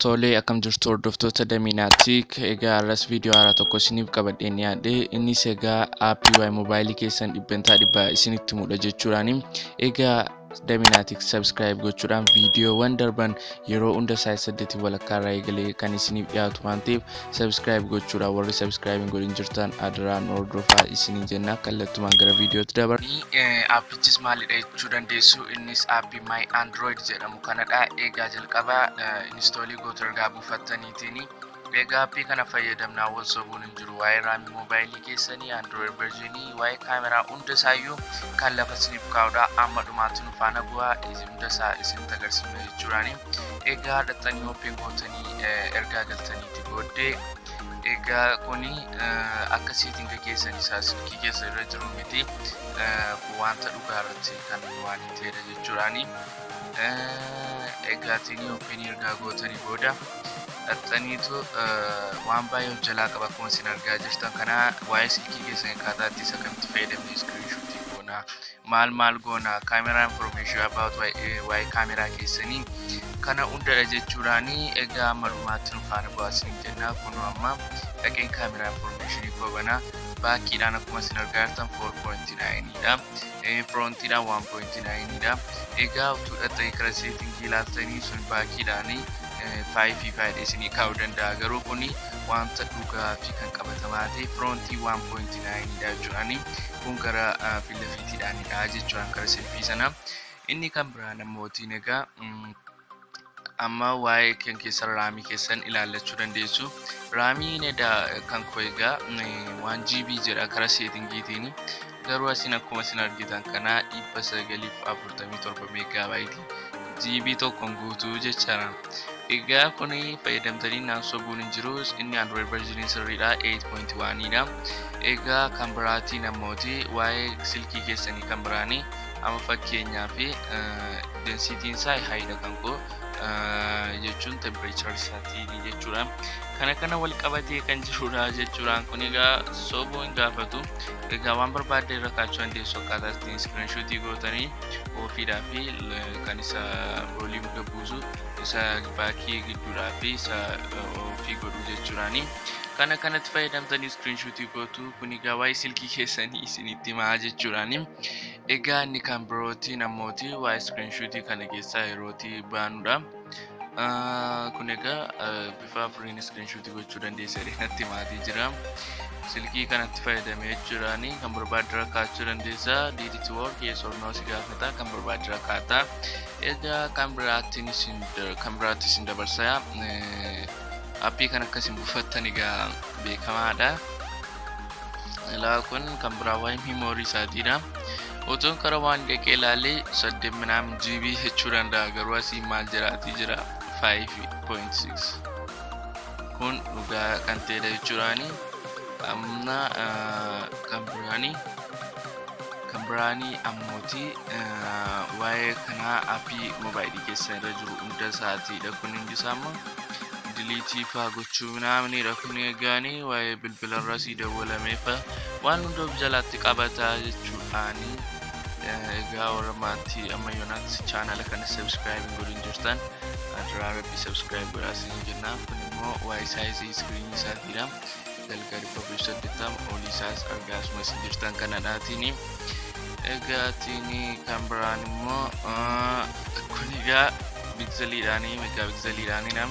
Tolee, akkam jirtu hordoftoota Daminaatiik. Egaa arras viidiyoo haaraa tokko isiniif qabadheen dhiyaadhe. Innis egaa aappii waa'ee moobaayilii keessan dhibbantaa dhibbaa isinitti himudha jechuudhaani. Egaa Daminaatiik sabskiraayib gochuudhaan viidiyoowwan darban yeroo hunda sa'aatii 8 walakkaarraa eegalee kan isiniif dhiyaatu waan ta'eef sabskiraayib gochuudhaan warri sabskiraayib hin godhin jirtan adaraan hordofaa isiniin jenna. Kallattumaan gara viidiyootti dabarra. Aappichis maalidha jechuu dandeessu. Innis aappii My Android jedhamu kanadha. Egaa jalqaba installii gootu ergaa buufattaniitiin egaa aappii kana fayyadamnaa wal sobuun hin jiru. Waa'ee raamii moobaayilii keessanii Android versionii waa'ee kaameraa hunda isaayyuu kan lafa isiniif kaa'udha. Amma dhumaatti nu faana bu'aa hunda isaa isinitti agarsiifna jechuudhaani. Egaa dhaxxanii ooppiin gootanii ergaa galtaniiti booddee egaa kuni akka seetinga keessan isaa silkii keessa irra jiru miti wanta dhugaa irratti kan waan hin ta'edha jechuudhaani. Egaa tini ooppiin ergaa gootanii booda dhaxxaniitu waan baay'ee of jalaa qaba akkuma isin argaa jirtan. Kana waa'ee silkii keessan akkaataatti isa kamitti fayyadamne iskiriinshuutii goona maal goona kaameraa information about waa'ee kaameraa keessanii kana hundadha jechuudhaani. Egaa malumaatti nu faana bu'aa isiniin jenna. Kun amma dhaqeen kaameraa informationii koobana baakiidhaan akkuma isin argaa jirtan 4.9dha. Frontiidhaan 1.9dha. Egaa utuu dhaxxanii kara seetingii ilaaltanii sun baakiidhaanii 5 isinii kaa'uu danda'a. Garuu kuni wanta dhugaa fi kan qabatamaa ta'e frontii 1.9dha jechuudhaani. Kun gara filafiitiidhaanidha jechuudhaan kara selfii sana. Inni kan biraa namootiin egaa amma waa'ee kan keessa raamii keessan ilaallachuu dandeessu. Raamiin kan koo egaa 1GB jedha kara seetingiitiin. Garuu asin akkuma isin argitan kana 947 meegaabaayiti GB tokkoon guutuu jechaadha. Egaa kuni fayyadamtanii naan sobuun hin jiru. Inni Android versionii sirriidha 8.1dha. Egaa kan biraatii namooti waa'ee silkii keessanii kan biraanii amma fakkeenyaaf densitiin isaa haayidha kan koo jechuun temperature isaatii jechuudha. Kana wal qabatee kan jirudha jechuudhaan. Kun egaa sobuu hin gaafatu. Egaa waan barbaadde irra kaachuu dandeessu akkaataa ittiin iskiriinshuutii gootanii ofiidhaa fi kan isa voolium gabbuusu isa baakii gidduudhaa fi isa ofii godhu jechuudhaani. Kanatti fayyadamtanii iskiriinshuutii gootu. Kun egaa waa'ee silkii keessanii isinitti himaa jechuudhaani. Egaa inni kan birooti namooti waa'ee iskiriinshuutii kana keessaa yerootii baanudha. Kun egaa bifa afuriin iskiriinshuutii gochuu dandeessa natti himaatii jira. Silkii kanatti fayyadamee jechuudhaani. Kan barbaadde irra kaachuu dandeessa. Did it work? Yes or no si gaafata. Kan barbaadde irra kaa'ata. Egaa kan biraatti isin dabarsa. Aappii kan akkasiin buufattan egaa beekamaadha. Ilaa kun kan biraa waa'ee meemoorii isaatiidha. Otoon kara waan dhaqee ilaalee 8 GB jechuu danda'a. Garuu asii maal jiraatii jira 5.6. Kun dhugaa kan ta'edha jechuudhaani. Amma kan biraanii ammooti waa'ee kanaa aappii moobaayilii keessan irra jiru hunda isaatiidha. Kun hundi isaa immoo diliitii fa'aa gochuu naamnidha. Kun egaanii waa'ee bilbilarra sii dawwalameefa waan hunda of jalaatti qabataa jechuudhaani. Egaa warra maatii amma yoonaatti chaanala kana sabskiraayib hin godhin jirtan adiraa rabbi sabskiraayib godhaa isin jenna. Kun immoo waa'ee saayizii iskiriinii isaatiidha. Galgari publish 8 olii isaas argaa asuma isin jirtan kanadhaatiin. Egaa tiini kan biraan immoo kun egaa pikseliidhaanii meegaa pikseliidhaanidha.